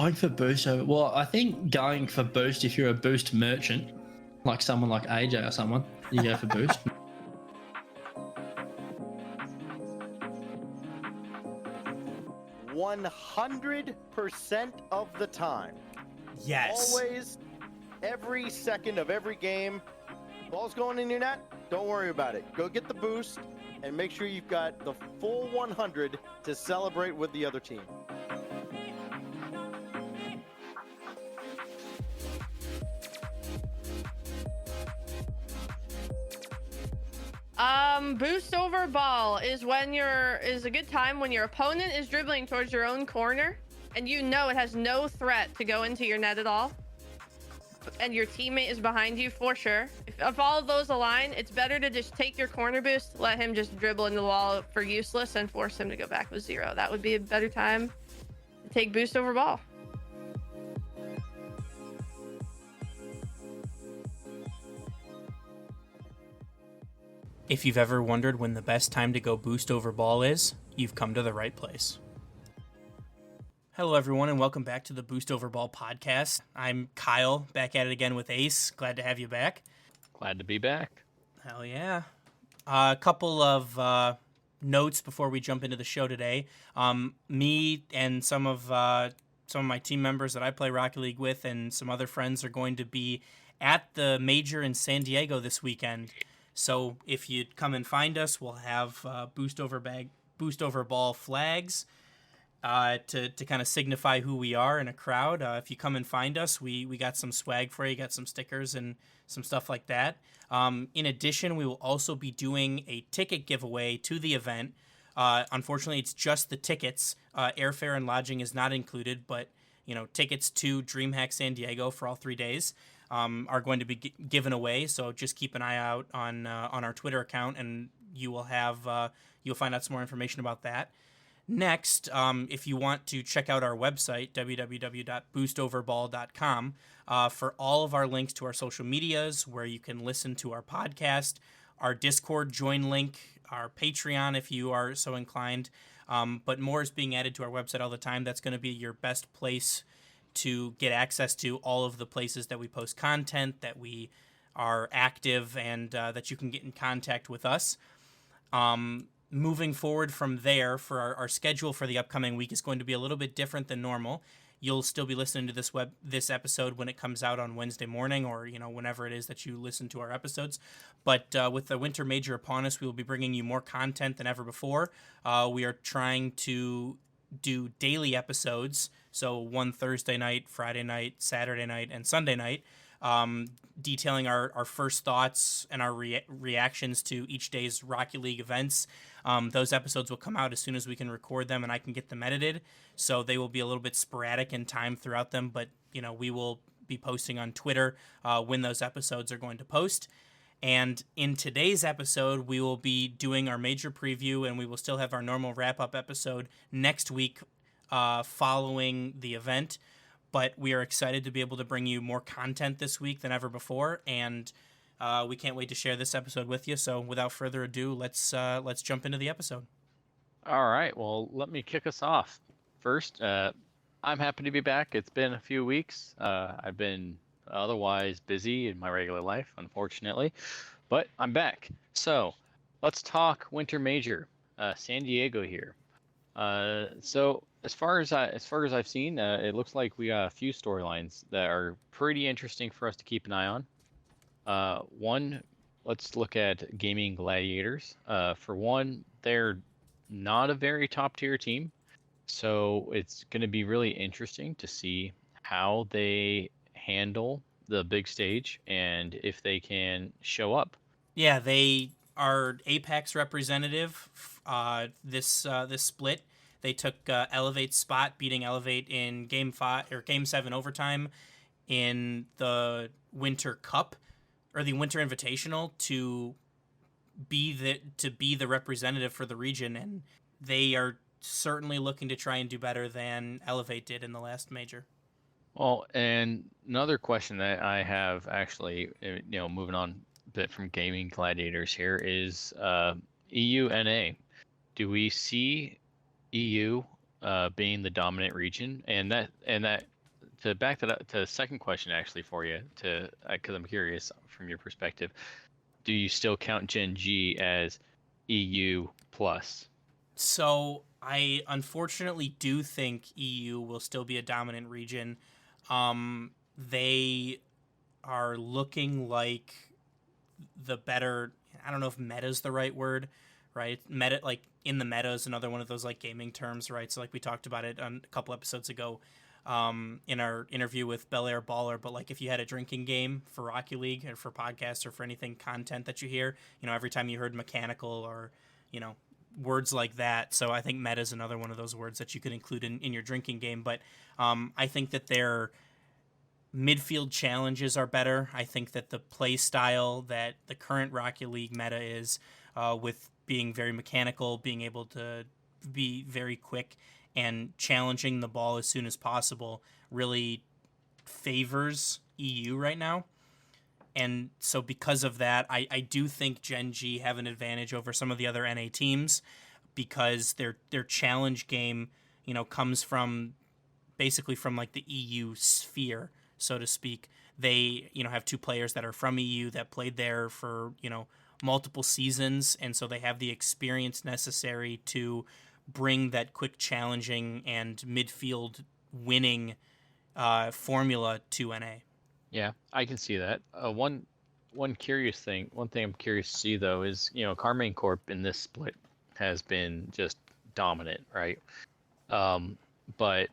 Going for boost over. Well, I think going for boost if you're a boost merchant, like someone like AJ or someone, you go for boost. 100% of the time. Yes. Always, every second of every game. Ball's going in your net, don't worry about it. Go get the boost and make sure you've got the full 100 to celebrate with the other team. Boost over ball is a good time when your opponent is dribbling towards your own corner and you know it has no threat to go into your net at all. And your teammate is behind you for sure. If all of those align, it's better to just take your corner boost, let him just dribble into the wall for useless and force him to go back with 0. That would be a better time to take boost over ball. If you've ever wondered when the best time to go boost over ball is, you've come to the right place. Hello, everyone, and welcome back to the Boost Over Ball podcast. I'm Kyle, back at it again with Ace. Glad to have you back. Glad to be back. Hell yeah. A couple of notes before we jump into the show today. Me and some of my team members that I play Rocket League with and some other friends are going to be at the Major in San Diego this weekend. So if you come and find us, we'll have boost over ball flags to kind of signify who we are in a crowd. If you come and find us, we got some swag for you, got some stickers and some stuff like that. In addition, we will also be doing a ticket giveaway to the event. Unfortunately, it's just the tickets. Airfare and lodging is not included, but tickets to DreamHack San Diego for all 3 days are going to be given away. So just keep an eye out on our Twitter account, and you'll find out some more information about that. Next, if you want to check out our website, www.boostoverball.com, for all of our links to our social medias, where you can listen to our podcast, our Discord join link, our Patreon if you are so inclined. But more is being added to our website all the time. That's going to be your best place to get access to all of the places that we post content, that we are active, and that you can get in contact with us. Moving forward from there, for our schedule for the upcoming week is going to be a little bit different than normal. You'll still be listening to this episode when it comes out on Wednesday morning, or whenever it is that you listen to our episodes. But with the Winter Major upon us, we will be bringing you more content than ever before. We are trying to do daily episodes, so one Thursday night, Friday night, Saturday night, and Sunday night, detailing our first thoughts and our reactions to each day's Rocket League events. Those episodes will come out as soon as we can record them and I can get them edited, so they will be a little bit sporadic in time throughout them, but we will be posting on Twitter when those episodes are going to post. And in today's episode, we will be doing our major preview, and we will still have our normal wrap-up episode next week following the event. But we are excited to be able to bring you more content this week than ever before, and we can't wait to share this episode with you. So without further ado, let's jump into the episode. All right, well, let me kick us off. First, I'm happy to be back. It's been a few weeks. I've been otherwise busy in my regular life, unfortunately, but I'm back. So let's talk Winter Major, San Diego here. So as far as I've seen, it looks like we got a few storylines that are pretty interesting for us to keep an eye on. One, let's look at Gaming Gladiators. For one, they're not a very top tier team, so it's going to be really interesting to see how they handle the big stage and if they can show up. Yeah, they are Apex representative. This split, they took Elevate's spot, beating Elevate in Game 7 overtime in the Winter Cup or the Winter Invitational to be the representative for the region, and they are certainly looking to try and do better than Elevate did in the last major. Well, and another question that I have actually, moving on a bit from Gaming Gladiators here is EUNA. Do we see EU being the dominant region, and that to back that up to a second question actually for you, to because I'm curious from your perspective, do you still count Gen G as EU plus? So I unfortunately do think EU will still be a dominant region. They are looking like the better. I don't know if meta is the right word, right? Meta, like in the meta, is another one of those like gaming terms, right? So like we talked about it on a couple episodes ago, in our interview with Bel Air Baller. But like if you had a drinking game for Rocket League or for podcasts or for anything content that you hear, every time you heard mechanical or words like that. So I think meta is another one of those words that you could include in your drinking game. But I think that their midfield challenges are better. I think that the play style that the current Rocket League meta is, with being very mechanical, being able to be very quick and challenging the ball as soon as possible, really favors EU right now. And so because of that, I do think Gen G have an advantage over some of the other NA teams, because their challenge game, comes from basically from like the EU sphere, so to speak. They, have two players that are from EU that played there for, multiple seasons. And so they have the experience necessary to bring that quick challenging and midfield winning formula to NA. Yeah, I can see that. One thing I'm curious to see though is, Karmine Corp in this split has been just dominant, right? But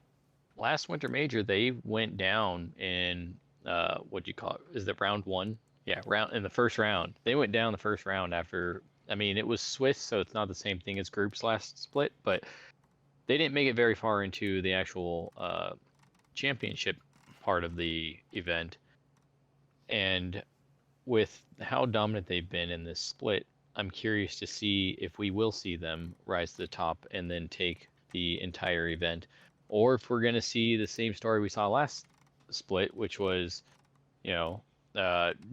last Winter Major they went down in what do you call it? Is it round one? Yeah, in the first round. They went down the first round after. I mean, it was Swiss, so it's not the same thing as groups last split, but they didn't make it very far into the actual championship part of the event. And with how dominant they've been in this split, I'm curious to see if we will see them rise to the top and then take the entire event, or if we're going to see the same story we saw last split, which was,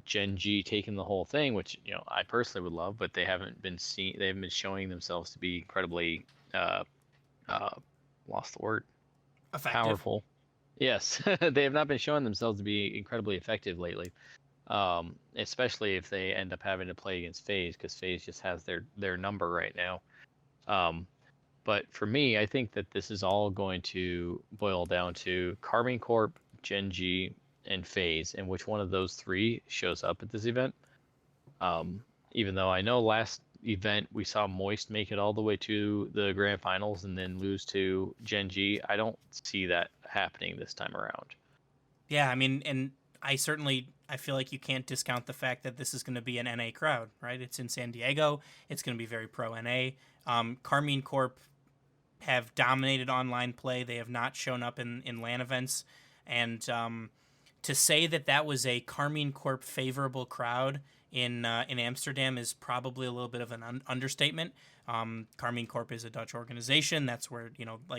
Gen G taking the whole thing, which I personally would love, but they haven't been showing themselves to be incredibly lost the word Effective. Powerful. Yes, they have not been showing themselves to be incredibly effective lately, especially if they end up having to play against FaZe, because FaZe just has their number right now. But for me, I think that this is all going to boil down to Karmine Corp, Gen G, and FaZe, and which one of those three shows up at this event. Even though I know last event we saw Moist make it all the way to the grand finals and then lose to Gen G, I don't see that happening this time around. Yeah, I mean, and I feel like you can't discount the fact that this is going to be an NA crowd, right? It's in San Diego. It's going to be very pro NA. Karmine Corp have dominated online play. They have not shown up in LAN events. And to say that was a Karmine Corp favorable crowd in Amsterdam is probably a little bit of an understatement. Karmine Corp is a Dutch organization. That's where,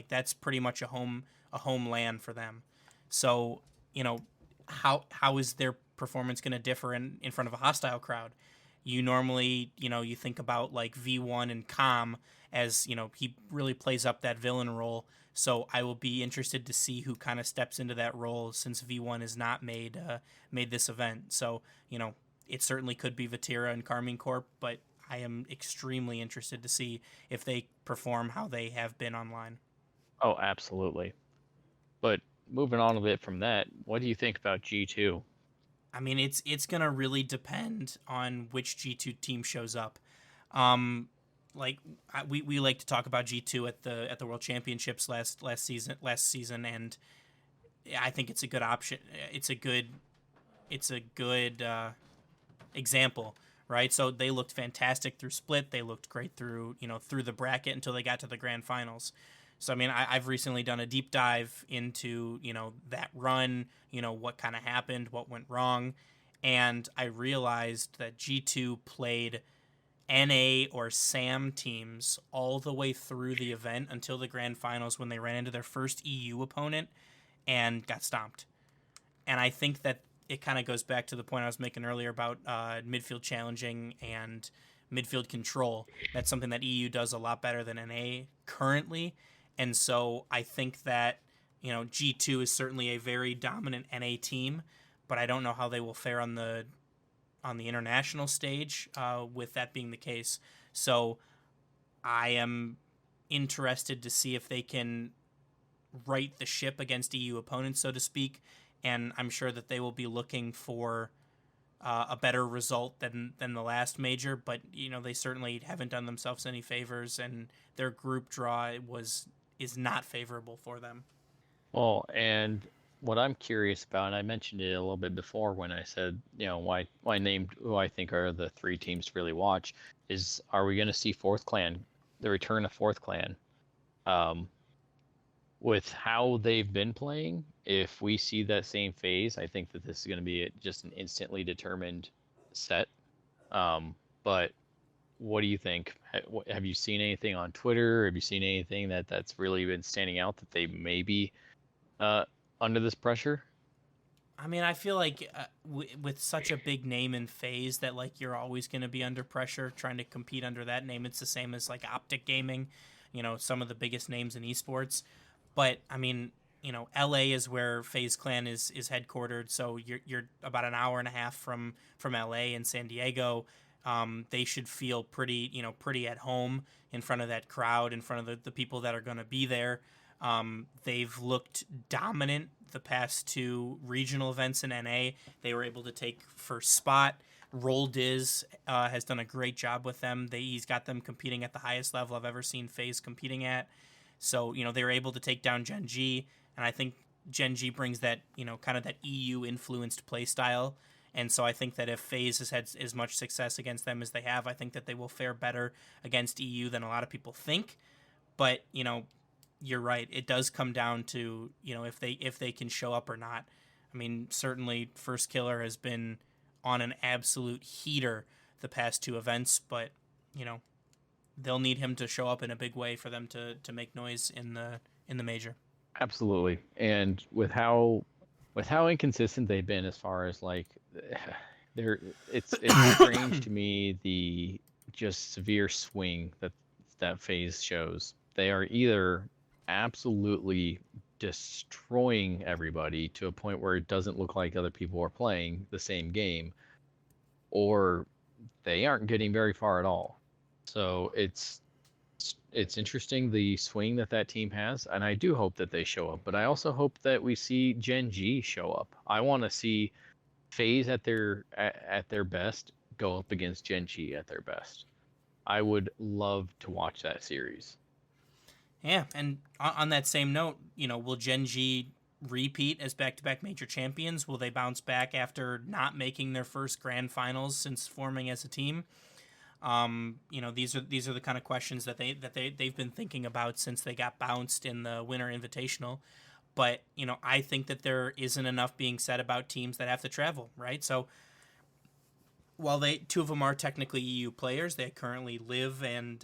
that's pretty much a home LAN for them. So, how is their performance going to differ in front of a hostile crowd? You normally, you think about like V1 and Com as, he really plays up that villain role. So I will be interested to see who kind of steps into that role, since V1 has not made this event. So, it certainly could be Vatira and Karmine Corp, but I am extremely interested to see if they perform how they have been online. Oh, absolutely. But moving on a bit from that, what do you think about G2? I mean, it's gonna really depend on which G2 team shows up. Like we like to talk about G2 at the World Championships last season, and I think it's a good option. It's a good example, right? So they looked fantastic through split. They looked great through the bracket until they got to the grand finals. So I mean, I've recently done a deep dive into that run, what kind of happened, what went wrong, and I realized that G2 played NA or SAM teams all the way through the event until the grand finals, when they ran into their first EU opponent and got stomped. And I think that it kind of goes back to the point I was making earlier about midfield challenging and midfield control. That's something that EU does a lot better than NA currently. And so I think that, G2 is certainly a very dominant NA team, but I don't know how they will fare on the international stage with that being the case. So I am interested to see if they can right the ship against EU opponents, so to speak, and I'm sure that they will be looking for a better result than the last major, but they certainly haven't done themselves any favors, and their group draw is not favorable for them. Well, and what I'm curious about, and I mentioned it a little bit before when I said, why I named who I think are the 3 teams to really watch, is are we going to see Fourth Clan, the return of Fourth Clan? With how they've been playing, if we see that same phase, I think that this is going to be just an instantly determined set. But what do you think? Have you seen anything on Twitter? Have you seen anything that's really been standing out that they may be under this pressure? I mean, I feel like with such a big name in FaZe that you're always going to be under pressure trying to compete under that name. It's the same as Optic Gaming, some of the biggest names in esports. But I mean, LA is where FaZe Clan is headquartered, so you're about an hour and a half from LA and San Diego. They should feel pretty at home in front of that crowd, in front of the people that are going to be there. They've looked dominant the past 2 regional events in NA. They were able to take first spot. Roldiz has done a great job with them. He's got them competing at the highest level I've ever seen FaZe competing at. So, they were able to take down Gen G, and I think Gen G brings that, kind of that EU-influenced play style. And so I think that if FaZe has had as much success against them as they have, I think that they will fare better against EU than a lot of people think. But, you're right. It does come down to, if they can show up or not. I mean, certainly First Killer has been on an absolute heater the past 2 events, but, they'll need him to show up in a big way for them to make noise in the major. Absolutely. And with how inconsistent they've been as far as it's strange to me, the just severe swing that FaZe shows. They are either absolutely destroying everybody to a point where it doesn't look like other people are playing the same game, or they aren't getting very far at all. So it's interesting, the swing that team has, and I do hope that they show up, but I also hope that we see Gen G show up. I want to see FaZe at their best go up against Gen G at their best. I would love to watch that series. Yeah, and on that same note, will Gen G repeat as back-to-back major champions? Will they bounce back after not making their first grand finals since forming as a team? These are the kind of questions that they've been thinking about since they got bounced in the Winter Invitational. But, I think that there isn't enough being said about teams that have to travel, right? So while 2 of them are technically EU players, they currently live and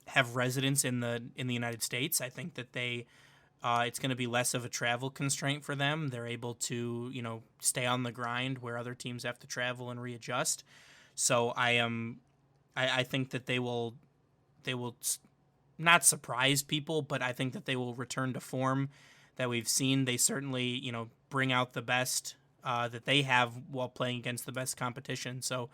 have residence in the United States. I think that it's going to be less of a travel constraint for them. They're able to, stay on the grind where other teams have to travel and readjust. So I think that they will not surprise people, but I think that they will return to form that we've seen. They certainly, bring out the best that they have while playing against the best competition. So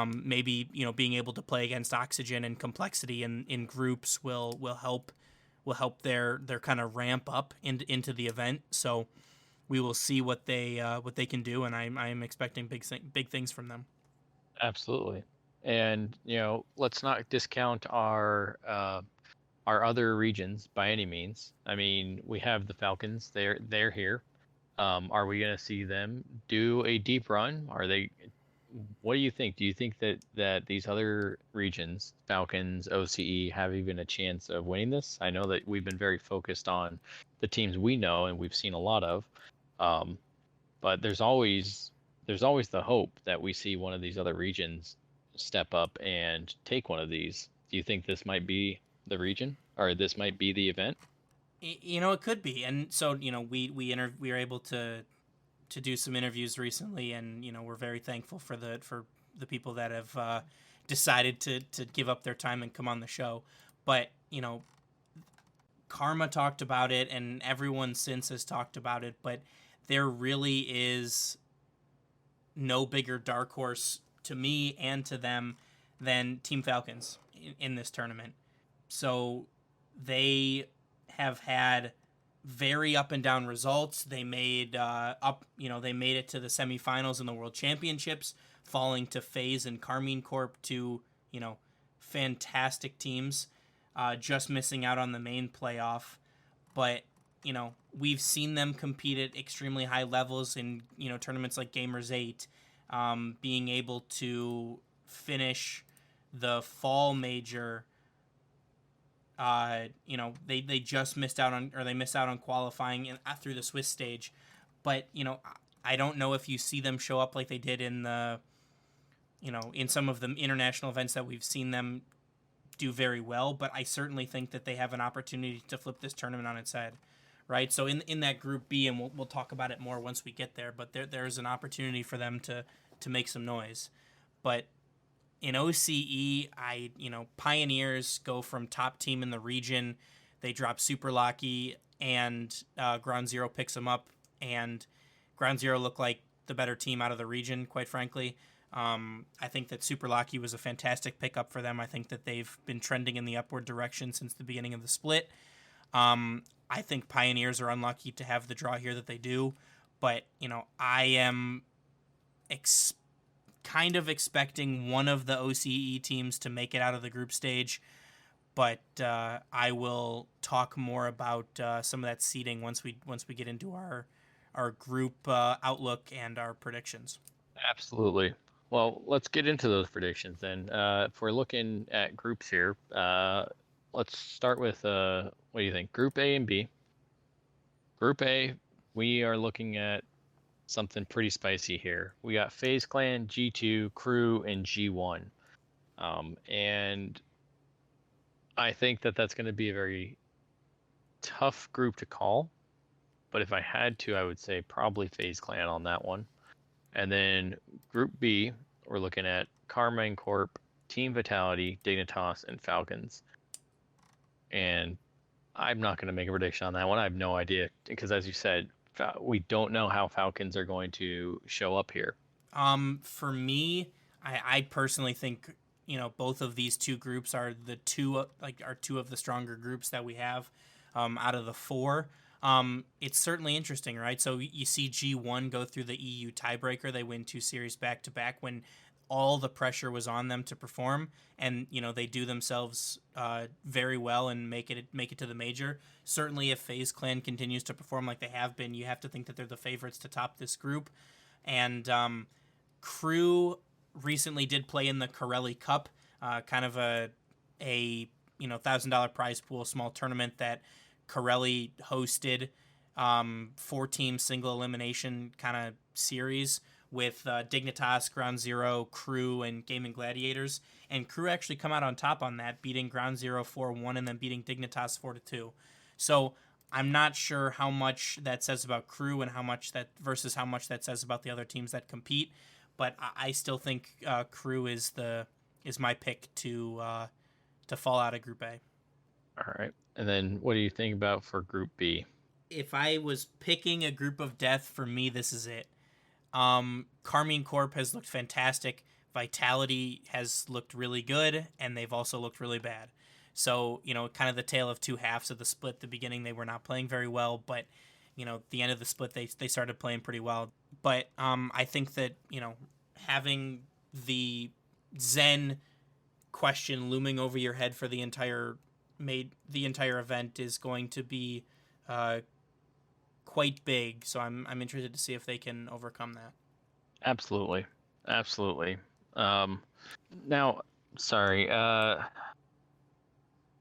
maybe, being able to play against Oxygen and Complexity in groups will help their kind of ramp up into the event. So we will see what they can do, and I'm expecting big things from them. Absolutely. And let's not discount our other regions by any means. I mean, we have the Falcons. They're here. Are we going to see them do a deep run? What do you think? Do you think that these other regions, Falcons, OCE, have even a chance of winning this? I know that we've been very focused on the teams we know and we've seen a lot of, but there's always the hope that we see one of these other regions step up and take one of these. Do you think this might be the region, or this might be the event? It could be. And so, we were able to do some interviews recently, and we're very thankful for the people that have decided to give up their time and come on the show. But Karma talked about it, and everyone since has talked about it, but there really is no bigger dark horse to me and to them than Team Falcons in this tournament. So they have had very up and down results. They made they made it to the semifinals in the World Championships, falling to FaZe and Karmine Corp, two, fantastic teams, just missing out on the main playoff. But, we've seen them compete at extremely high levels in, tournaments like Gamers 8, being able to finish the fall major. They just missed out on qualifying through the Swiss stage. But, I don't know if you see them show up like they did in the, in some of the international events that we've seen them do very well, but I certainly think that they have an opportunity to flip this tournament on its head, right? So in that Group B, and we'll talk about it more once we get there, but there's an opportunity for them to make some noise. But in OCE, Pioneers go from top team in the region. They drop Super Lucky, and Ground Zero picks them up, and Ground Zero look like the better team out of the region, quite frankly. I think that Super Lucky was a fantastic pickup for them. I think that they've been trending in the upward direction since the beginning of the split. I think Pioneers are unlucky to have the draw here that they do, but, I am kind of expecting one of the OCE teams to make it out of the group stage, but I will talk more about some of that seeding once we get into our group outlook and our predictions. Absolutely. Well, let's get into those predictions then. If we're looking at groups here, let's start with what do you think? Group A and B. Group A, we are looking at something pretty spicy here. We got FaZe Clan, G2, Crew, and G1. And I think that that's going to be a very tough group to call. But if I had to, I would say probably FaZe Clan on that one. And then Group B, we're looking at Karmine Corp, Team Vitality, Dignitas, and Falcons. And I'm not going to make a prediction on that one. I have no idea because, as you said, we don't know how Falcons are going to show up here. For me, I personally think both of these two groups are two of the stronger groups that we have out of the four. It's certainly interesting, right? So you see G1 go through the EU tiebreaker. They win 2 series back to back when all the pressure was on them to perform, and they do themselves very well and make it to the major. Certainly, if FaZe Clan continues to perform like they have been, you have to think that they're the favorites to top this group. And Crew recently did play in the Corelli Cup, kind of a $1,000 prize pool small tournament that Corelli hosted, 4-team single elimination kind of series with Dignitas, Ground Zero, Crew, and Gaming Gladiators. And Crew actually come out on top on that, beating Ground Zero 4-1 and then beating Dignitas 4-2. So I'm not sure how much that says about Crew and how much that says about the other teams that compete. But I still think Crew is my pick to fall out of Group A. All right. And then what do you think about for Group B? If I was picking a group of death, for me, this is it. Karmine Corp has looked fantastic. Vitality has looked really good, and they've also looked really bad. So, kind of the tale of two halves of the split. The beginning, they were not playing very well, but, the end of the split, they started playing pretty well. But I think that, having the Zen question looming over your head for the entire event is going to be quite big. So I'm interested to see if they can overcome that. Absolutely. Now, sorry.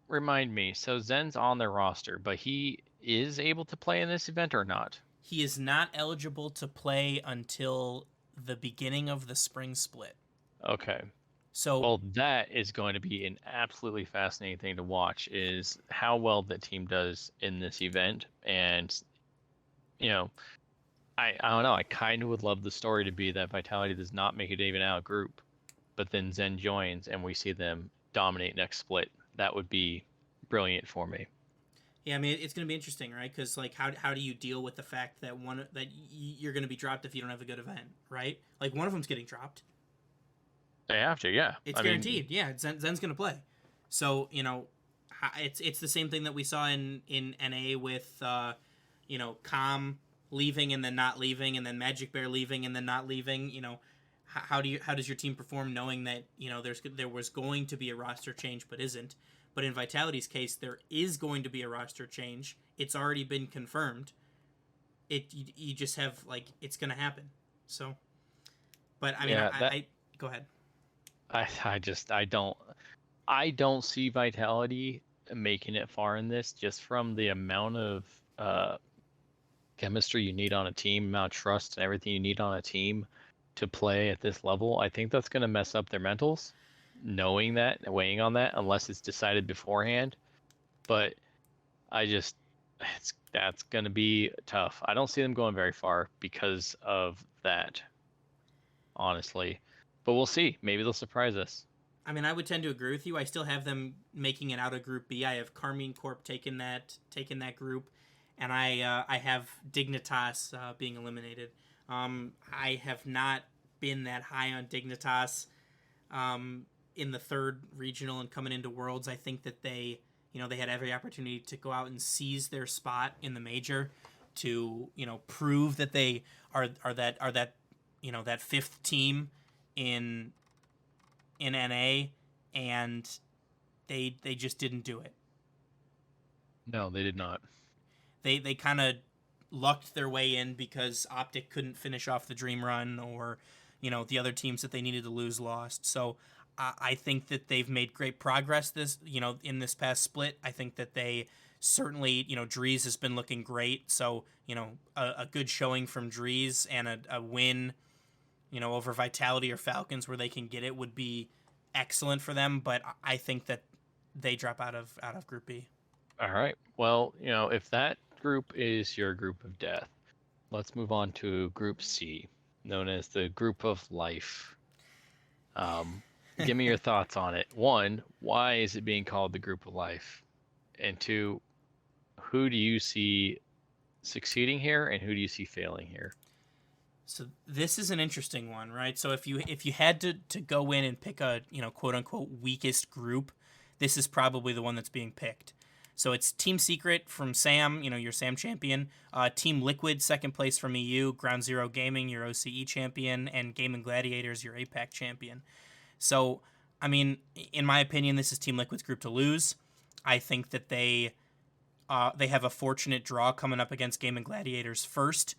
Remind me. So Zen's on their roster, but he is able to play in this event or not? He is not eligible to play until the beginning of the spring split. Okay. So, well, that is going to be an absolutely fascinating thing to watch, is how well the team does in this event. And, I don't know. I kind of would love the story to be that Vitality does not make it even out group, but then Zen joins and we see them dominate next split. That would be brilliant for me. Yeah, I mean, it's going to be interesting, right? Because like, how do you deal with the fact that you're going to be dropped if you don't have a good event, right? Like one of them's getting dropped. They have to, yeah. It's guaranteed. Yeah, Zen's going to play. So it's the same thing that we saw in NA with Calm leaving and then not leaving, and then Magic Bear leaving and then not leaving. How does your team perform knowing that there was going to be a roster change but isn't? But in Vitality's case, there is going to be a roster change. It's already been confirmed. You just have it's going to happen. So, but I mean, I go ahead. I don't see Vitality making it far in this, just from the amount of chemistry you need on a team, amount of trust and everything you need on a team to play at this level. I think that's going to mess up their mentals, knowing that and weighing on that, unless it's decided beforehand. But that's going to be tough. I don't see them going very far because of that, honestly. But we'll see. Maybe they'll surprise us. I mean, I would tend to agree with you. I still have them making it out of Group B. I have Karmine Corp taking that group, and I have Dignitas being eliminated. I have not been that high on Dignitas in the third regional and coming into Worlds. I think that they had every opportunity to go out and seize their spot in the major, to prove that they are that fifth team in NA, and they just didn't do it. No, they did not. They kind of lucked their way in because Optic couldn't finish off the dream run, or the other teams that they needed to lose lost. So I think that they've made great progress in this past split. I think that they certainly, Drees has been looking great. So a good showing from Drees and a win over Vitality or Falcons where they can get it would be excellent for them. But I think that they drop out of Group B. All right. Well, if that group is your group of death, let's move on to Group C, known as the Group of Life. Give me your thoughts on it. One, why is it being called the Group of Life? And two, who do you see succeeding here and who do you see failing here? So this is an interesting one, right? So if you had to go in and pick a quote unquote weakest group, this is probably the one that's being picked. So it's Team Secret from Sam, your Sam champion, Team Liquid, second place from EU, Ground Zero Gaming, your OCE champion, and Gaming Gladiators, your APAC champion. So, I mean, in my opinion, this is Team Liquid's group to lose. I think that they have a fortunate draw coming up against Gaming Gladiators first,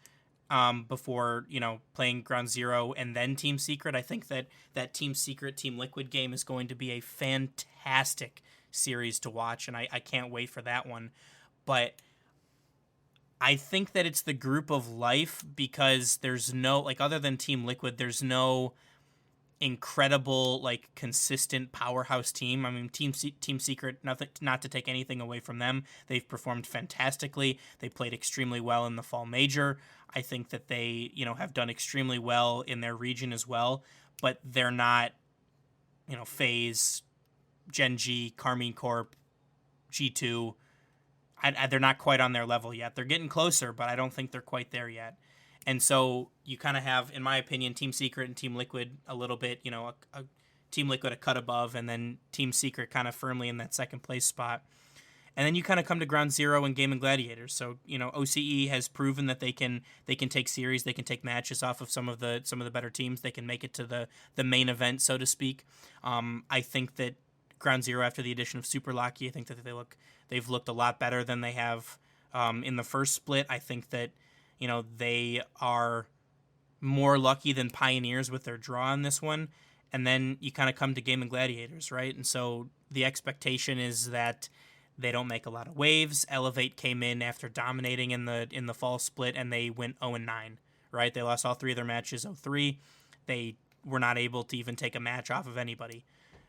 before playing Ground Zero and then Team Secret. I think that Team Secret Team Liquid game is going to be a fantastic series to watch, and I can't wait for that one. But I think that it's the Group of Life because there's no, other than Team Liquid, there's no incredible consistent powerhouse team. I mean, Team Secret, not to take anything away from them, they've performed fantastically. They played extremely well in the fall major. I think that they have done extremely well in their region as well, but they're not FaZe, Gen G, Karmine Corp, G2. They're not quite on their level yet. They're getting closer, but I don't think they're quite there yet. And so you kind of have, in my opinion, Team Secret and Team Liquid a little bit, a Team Liquid a cut above, and then Team Secret kind of firmly in that second place spot. And then you kind of come to Ground Zero and Gaming Gladiators. So, OCE has proven that they can take series, they can take matches off of some of the better teams. They can make it to the main event, so to speak. I think that Ground Zero, after the addition of Super Lucky, I think that they've looked a lot better than they have in the first split. I think that they are more lucky than Pioneers with their draw in this one. And then you kind of come to Gaming Gladiators, right? And so the expectation is that they don't make a lot of waves. Elevate came in after dominating in the fall split, and they went 0-9, right? They lost all three of their matches 0-3. They were not able to even take a match off of anybody.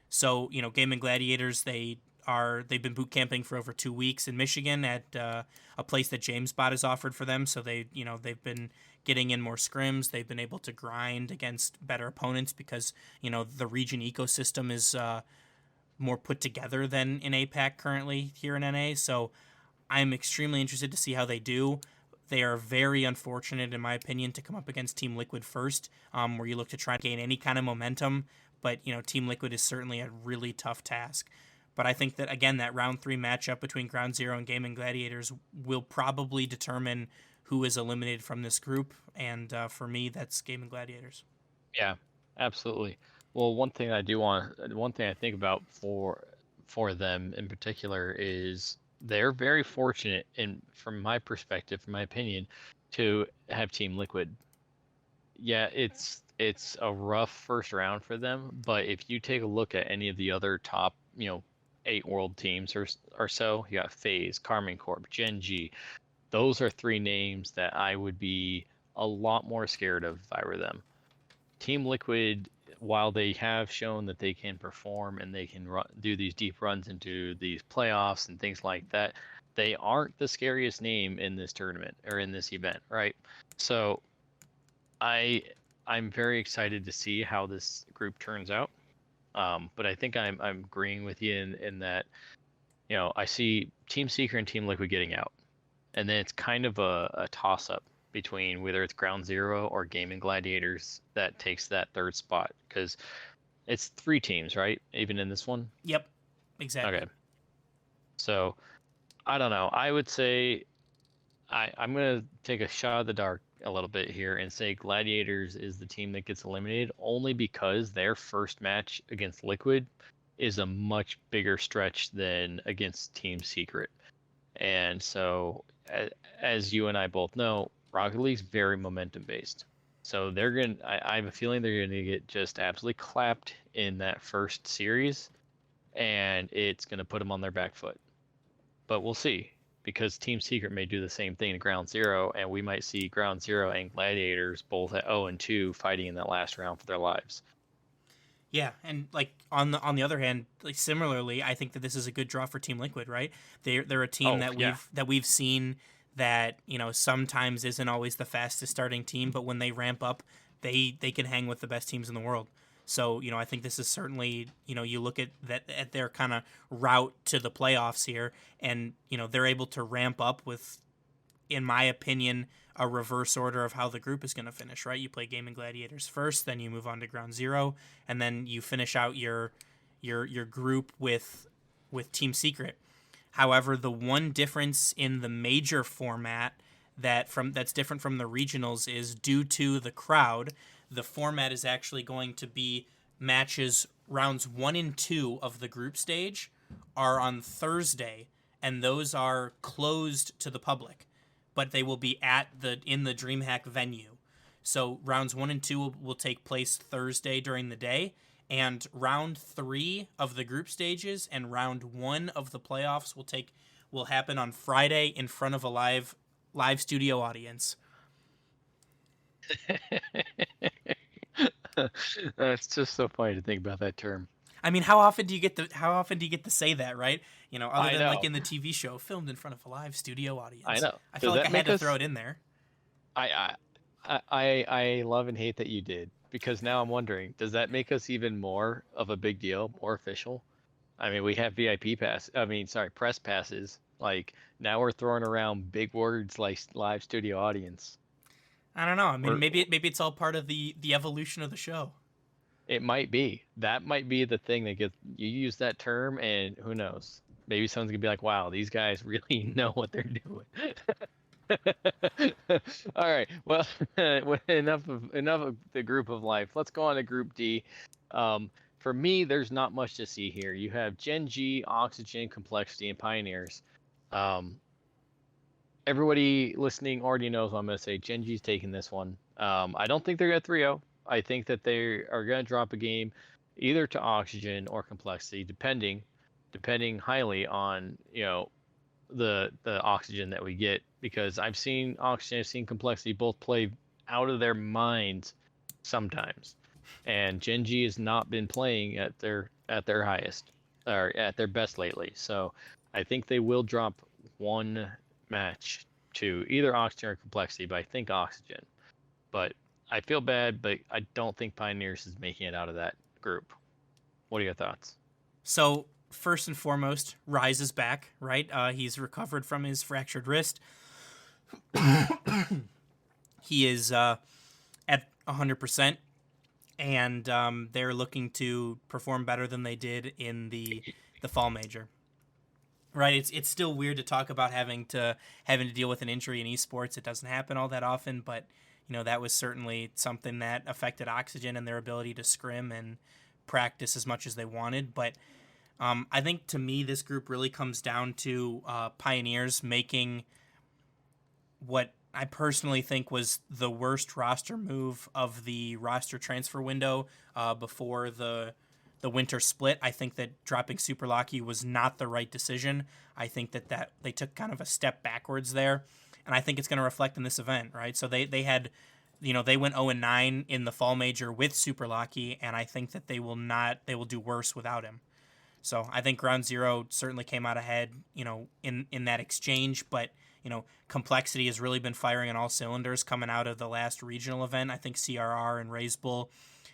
So, Gaming Gladiators, they've been boot camping for over 2 weeks in Michigan at a place that JamesBot has offered for them. So they've been getting in more scrims. They've been able to grind against better opponents because, the region ecosystem is more put together than in APAC currently here in NA. So I'm extremely interested to see how they do. They are very unfortunate, in my opinion, to come up against Team Liquid first, where you look to try and gain any kind of momentum. But, Team Liquid is certainly a really tough task. But I think that, again, that round 3 matchup between Ground Zero and Gaming Gladiators will probably determine who is eliminated from this group. And for me, that's Gaming Gladiators. Yeah, absolutely. Well, one thing I think about for them in particular is they're very fortunate, and from my perspective, from my opinion, to have Team Liquid. Yeah, it's a rough first round for them, but if you take a look at any of the other top, 8 world teams or so, you got FaZe, Karmine Corp, Gen G. Those are 3 names that I would be a lot more scared of if I were them. Team Liquid, while they have shown that they can perform and they can do these deep runs into these playoffs and things like that, they aren't the scariest name in this tournament or in this event, right? So I'm very excited to see how this group turns out. But I think I'm agreeing with you in that, I see Team Secret and Team Liquid getting out, and then it's kind of a toss up between whether it's Ground Zero or Gaming Gladiators that takes that 3rd spot, because it's 3 teams, right? Even in this one. Yep, exactly. Okay. So I don't know. I would say I'm gonna take a shot of the dark a little bit here and say Gladiators is the team that gets eliminated, only because their first match against Liquid is a much bigger stretch than against Team Secret. And so, as you and I both know, Rocket League's very momentum based. So I have a feeling they're gonna get just absolutely clapped in that first series, and it's gonna put them on their back foot. But we'll see, because Team Secret may do the same thing to Ground Zero, and we might see Ground Zero and Gladiators both at 0-2 fighting in that last round for their lives. Yeah, and on the other hand, similarly, I think that this is a good draw for Team Liquid, right? They're a team that we've seen that sometimes isn't always the fastest starting team, but when they ramp up, they can hang with the best teams in the world. So I think this is certainly you look at their kind of route to the playoffs here, and they're able to ramp up with, in my opinion, a reverse order of how the group is going to finish, right? You play Gaming Gladiators first, then you move on to Ground Zero, and then you finish out your group with Team Secret. However, the one difference in the major format that's different from the regionals is due to the crowd. The format is actually going to be matches rounds 1 and 2 of the group stage are on Thursday, and those are closed to the public, but they will be in the DreamHack venue. So rounds 1 and 2 will take place Thursday during the day, and round 3 of the group stages and round 1 of the playoffs will happen on Friday in front of a live studio audience. It's just so funny to think about that term. I mean, how often do you get to say that, right? Other than like in the TV show, filmed in front of a live studio audience. I know. I feel like I had to throw it in there. I love and hate that you did, because now I'm wondering, does that make us even more of a big deal, more official? I mean, we have press passes. Like, now we're throwing around big words like live studio audience. I don't know. I mean, maybe it's all part of the evolution of the show. It might be. That might be the thing that gets you use that term, and who knows? Maybe someone's gonna be like, "Wow, these guys really know what they're doing." All right. Well, enough of the group of life. Let's go on to Group D. For me, there's not much to see here. You have Gen G, Oxygen, Complexity, and Pioneers. Everybody listening already knows what I'm going to say. Gen G's taking this one. I don't think they're going to 3-0. I think that they are going to drop a game either to Oxygen or Complexity, depending highly on the Oxygen that we get, because I've seen Oxygen, I've seen Complexity both play out of their minds sometimes, and Gen G has not been playing at their highest or at their best lately. So I think they will drop one match to either Oxygen or Complexity, but I think Oxygen. But I feel bad, but I don't think Pioneers is making it out of that group. What are your thoughts? So first and foremost, Rise is back, right? He's recovered from his fractured wrist. He is at 100%, and they're looking to perform better than they did in the fall major. Right, it's still weird to talk about having to deal with an injury in esports. It doesn't happen all that often, but that was certainly something that affected Oxygen and their ability to scrim and practice as much as they wanted. But I think to me, this group really comes down to Pioneers making what I personally think was the worst roster move of the roster transfer window before the winter split. I think that dropping Super Lucky was not the right decision. I think that they took kind of a step backwards there, and I think it's going to reflect in this event, right? So they had, they went 0-9 in the fall major with Super Lucky, and I think that they will do worse without him. So I think Ground Zero certainly came out ahead, in that exchange, but Complexity has really been firing on all cylinders coming out of the last regional event. I think CRR and Raise Bull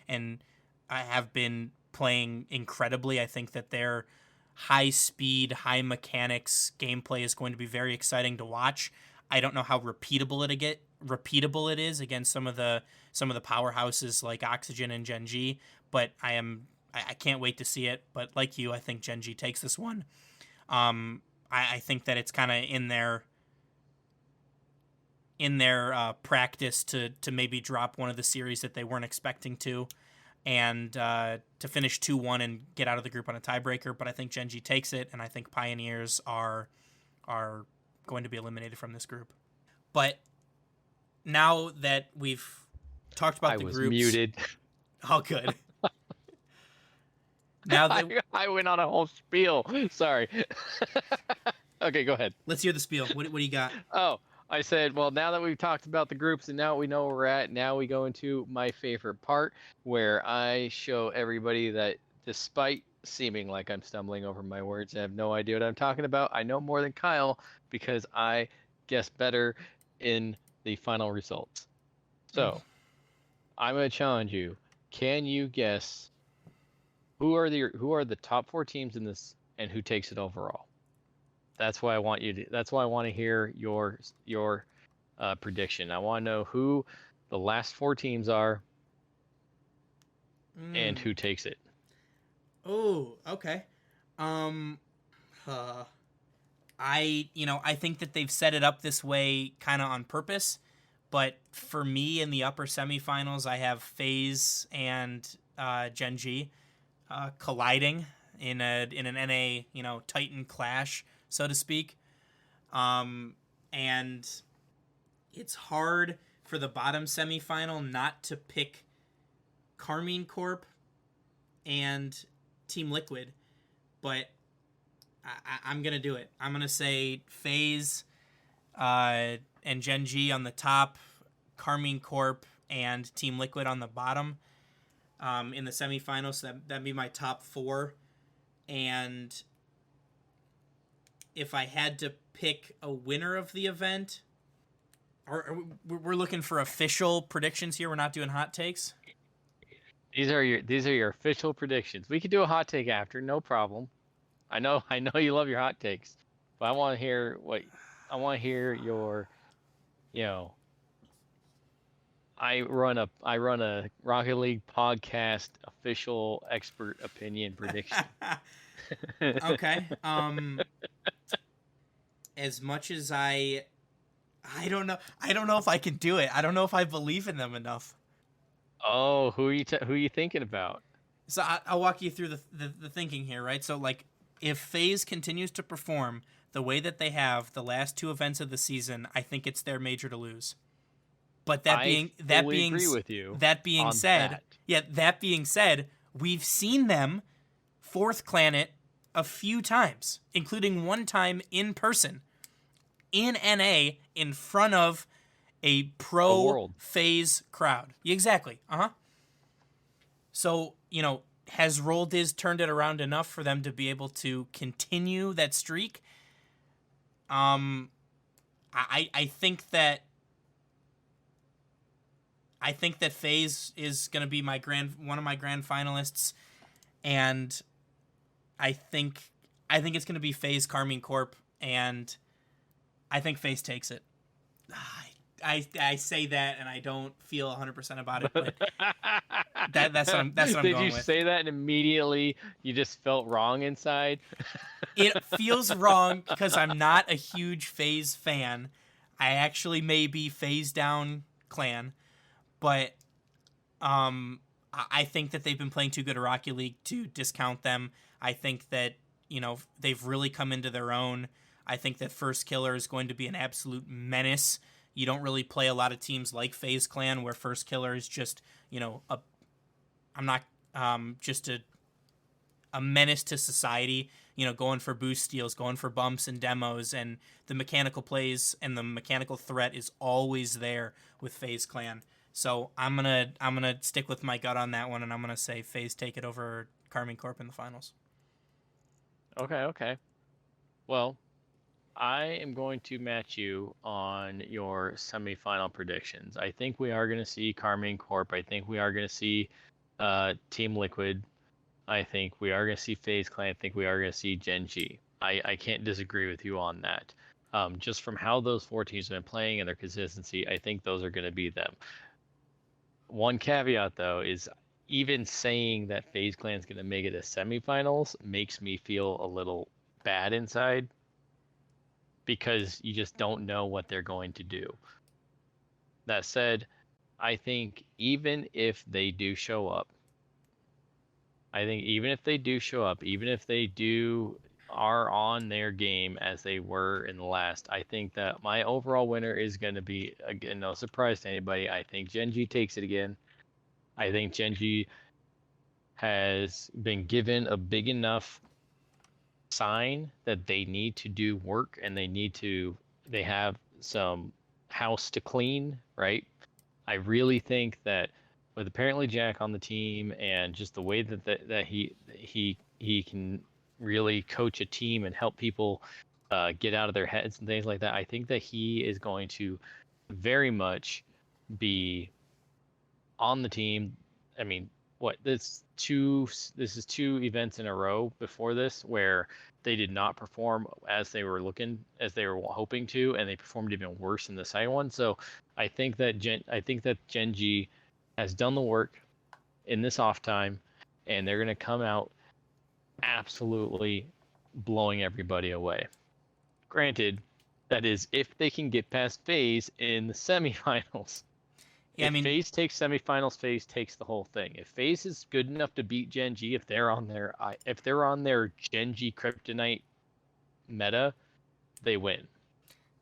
and I have been playing incredibly. I think that their high speed, high mechanics gameplay is going to be very exciting to watch. I don't know how repeatable it is against some of the powerhouses like Oxygen and Gen G, but I can't wait to see it. But like you, I think Gen G takes this one. I think that it's kind of in their practice to maybe drop one of the series that they weren't expecting to, and to finish 2-1 and get out of the group on a tiebreaker. But I think Gen G takes it, and I think Pioneers are going to be eliminated from this group. But now that we've talked about the groups... I was muted. Oh, good. Now that I went on a whole spiel. Sorry. Okay, go ahead. Let's hear the spiel. What do you got? Oh, I said, well, now that we've talked about the groups and now we know where we're at, now we go into my favorite part where I show everybody that despite seeming like I'm stumbling over my words and have no idea what I'm talking about, I know more than Kyle because I guessed better in the final results. So I'm going to challenge you. Can you guess who are the top 4 teams in this and who takes it overall? That's why I want you to. That's why I want to hear your prediction. I want to know who the last 4 teams are and who takes it. Oh, okay. I think that they've set it up this way kind of on purpose, but for me in the upper semifinals, I have FaZe and Gen G colliding in an NA Titan clash, so to speak. And it's hard for the bottom semifinal not to pick Karmine Corp and Team Liquid, but I'm going to do it. I'm going to say FaZe and Gen G on the top, Karmine Corp and Team Liquid on the bottom in the semifinals. So that'd be my top 4. And if I had to pick a winner of the event, we're looking for official predictions here. We're not doing hot takes. These are your official predictions. We could do a hot take after, no problem. I know you love your hot takes, but I want to hear your, I run a Rocket League podcast official expert opinion prediction. Okay. As much as I don't know if I can do it. I don't know if I believe in them enough. Oh, who are you thinking about? So I'll walk you through the thinking here, right? So like, if FaZe continues to perform the way that they have the last 2 events of the season, I think it's their major to lose. But that being said, we've seen them 4th clan it a few times, including one time in person in NA in front of a pro FaZe crowd. Exactly. So, has Roldiz turned it around enough for them to be able to continue that streak? I think that FaZe is going to be one of my grand finalists, and I think I think it's going to be FaZe Karmine Corp, and I think FaZe takes it. I say that, and I don't feel 100% about it, but that's what I'm going with. Did you say that and immediately you just felt wrong inside? It feels wrong because I'm not a huge FaZe fan. I actually may be FaZe down clan, but I think that they've been playing too good at Rocket League to discount them. I think that, they've really come into their own. I think that First Killer is going to be an absolute menace. You don't really play a lot of teams like FaZe Clan where First Killer is just, a menace to society, going for boost steals, going for bumps and demos, and the mechanical plays and the mechanical threat is always there with FaZe Clan. So I'm gonna stick with my gut on that one, and I'm gonna say FaZe take it over Karmine Corp in the finals. Okay. Well, I am going to match you on your semifinal predictions. I think we are going to see Karmine Corp. I think we are going to see Team Liquid. I think we are going to see FaZe Clan. I think we are going to see Gen G. I can't disagree with you on that. Just from how those 4 teams have been playing and their consistency, I think those are going to be them. One caveat, though, is even saying that FaZe Clan is going to make it to semifinals makes me feel a little bad inside, because you just don't know what they're going to do. That said, I think even if they do show up, even if they are on their game as they were in the last, I think that my overall winner is going to be, again, no surprise to anybody, I think Gen G takes it again. I think Gen G has been given a big enough sign that they need to do work, and they have some house to clean, right? I really think that with apparently Jack on the team and just the way that he can really coach a team and help people get out of their heads and things like that, I think that he is going to very much be on the team. I mean, this is 2 events in a row before this where they did not perform as they were hoping to, and they performed even worse in the second one. So I think that Gen G has done the work in this off time, and they're going to come out absolutely blowing everybody away. Granted, that is if they can get past FaZe in the semifinals. Yeah, if FaZe takes semifinals, FaZe takes the whole thing. If FaZe is good enough to beat Gen G, if they're on their Gen G Kryptonite meta, they win.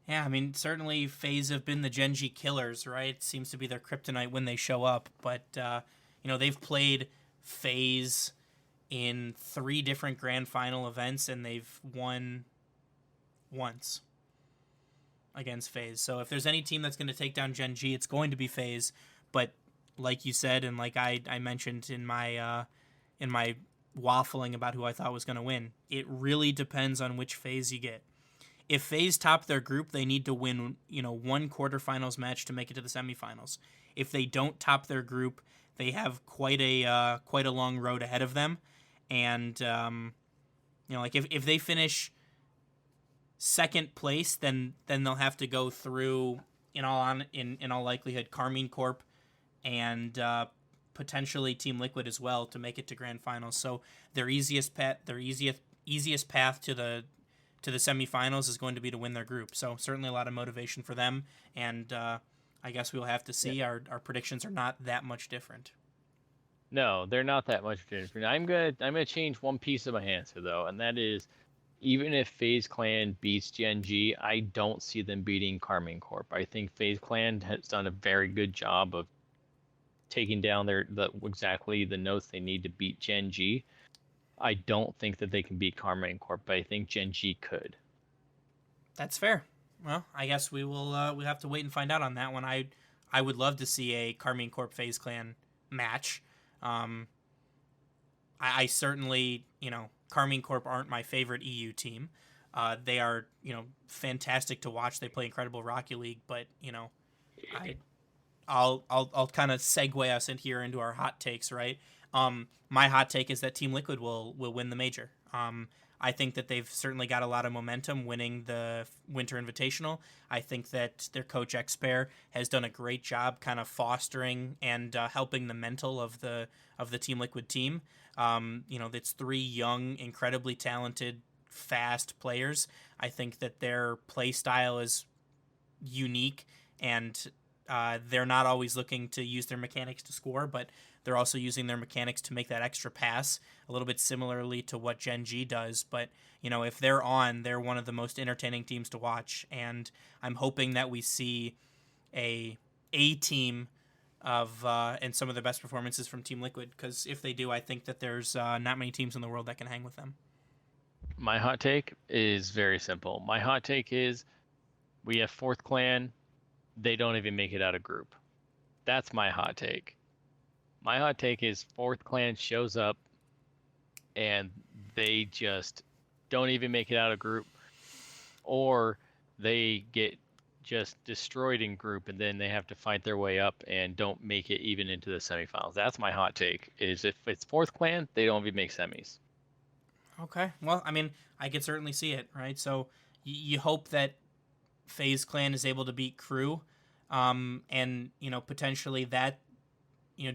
Yeah, certainly FaZe have been the Gen G killers, right? It seems to be their kryptonite when they show up. But they've played FaZe in 3 different grand final events, and they've won once against FaZe. So if there's any team that's going to take down Gen G, it's going to be FaZe. But like you said, and like I mentioned in my waffling about who I thought was going to win, it really depends on which FaZe you get. If FaZe top their group, they need to win, 1 quarterfinals match to make it to the semifinals. If they don't top their group, they have quite a long road ahead of them. And if they finish second place, then they'll have to go through, in all likelihood, Karmine Corp and potentially Team Liquid as well to make it to grand finals. So their easiest path to the semifinals is going to be to win their group. So certainly a lot of motivation for them, and I guess we'll have to see. Yeah. Our predictions are not that much different. No, they're not that much different. I'm gonna change one piece of my answer though, and that is, even if FaZe Clan beats Gen G, I don't see them beating Karmine Corp. I think FaZe Clan has done a very good job of taking down exactly the notes they need to beat Gen G. I don't think that they can beat Karmine Corp, but I think Gen G could. That's fair. Well, I guess we will. We'll have to wait and find out on that one. I would love to see a Karmine Corp FaZe Clan match. I certainly, Karmine Corp aren't my favorite EU team. They are, fantastic to watch. They play incredible Rocket League, but I'll kind of segue us into our hot takes, right? My hot take is that Team Liquid will win the major. I think that they've certainly got a lot of momentum winning the Winter Invitational. I think that their coach Expert has done a great job kind of fostering and helping the mental of the Team Liquid team. It's 3 young, incredibly talented, fast players. I think that their play style is unique, and they're not always looking to use their mechanics to score, but they're also using their mechanics to make that extra pass, a little bit similarly to what Gen G does. But, if they're on, they're one of the most entertaining teams to watch. And I'm hoping that we see a team of and some of the best performances from Team Liquid, because if they do, I think that there's not many teams in the world that can hang with them. My hot take is very simple. My hot take is we have 4th clan. They don't even make it out of group. That's my hot take. My hot take is 4th clan shows up and they just don't even make it out of group, or they get just destroyed in group and then they have to fight their way up and don't make it even into the semifinals. That's my hot take, is if it's 4th clan, they don't even make semis. Okay. Well, I mean, I could certainly see it, right? So you hope that FaZe Clan is able to beat Crew, and, potentially that,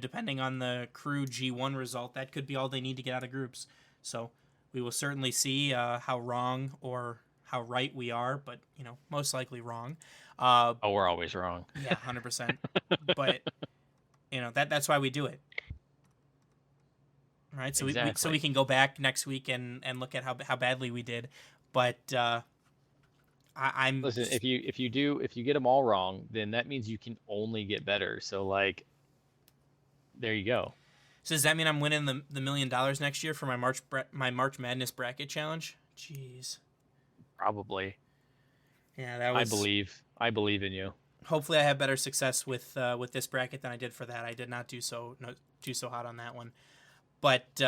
depending on the Crew G1 result, that could be all they need to get out of groups. So we will certainly see how wrong or how right we are, but, most likely wrong. We're always wrong. Yeah, 100%. But, that's why we do it. Right? So Exactly. we can go back next week and look at how badly we did. But I'm Listen, if you get them all wrong, then that means you can only get better. So there you go. So does that mean I'm winning the $1 million next year for my March Madness bracket challenge? Jeez. Probably. Yeah, that was. I believe in you. Hopefully, I have better success with this bracket than I did for that. I did not do so hot on that one. But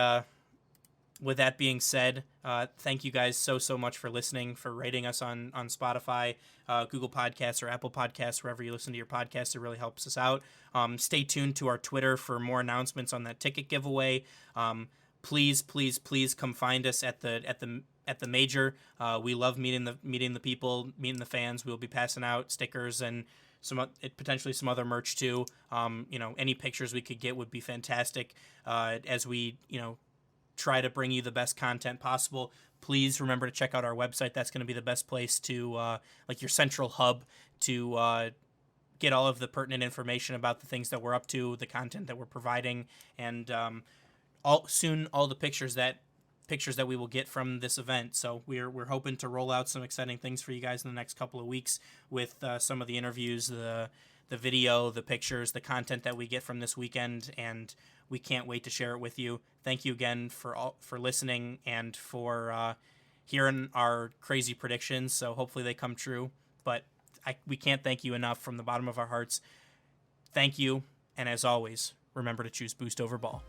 with that being said, thank you guys so much for listening, for rating us on Spotify, Google Podcasts, or Apple Podcasts, wherever you listen to your podcasts. It really helps us out. Stay tuned to our Twitter for more announcements on that ticket giveaway. Please come find us at the major. We love meeting the people, meeting the fans. We'll be passing out stickers and potentially some other merch too. Any pictures we could get would be fantastic. As we try to bring you the best content possible. Please remember to check out our website. That's going to be the best place to your central hub to get all of the pertinent information about the things that we're up to, the content that we're providing, and all the pictures that we will get from this event. So we're hoping to roll out some exciting things for you guys in the next couple of weeks with some of the interviews, the video, the pictures, the content that we get from this weekend, and we can't wait to share it with you. Thank you again for listening and for hearing our crazy predictions. So hopefully they come true. But we can't thank you enough from the bottom of our hearts. Thank you, and as always, remember to choose Boost over Ball.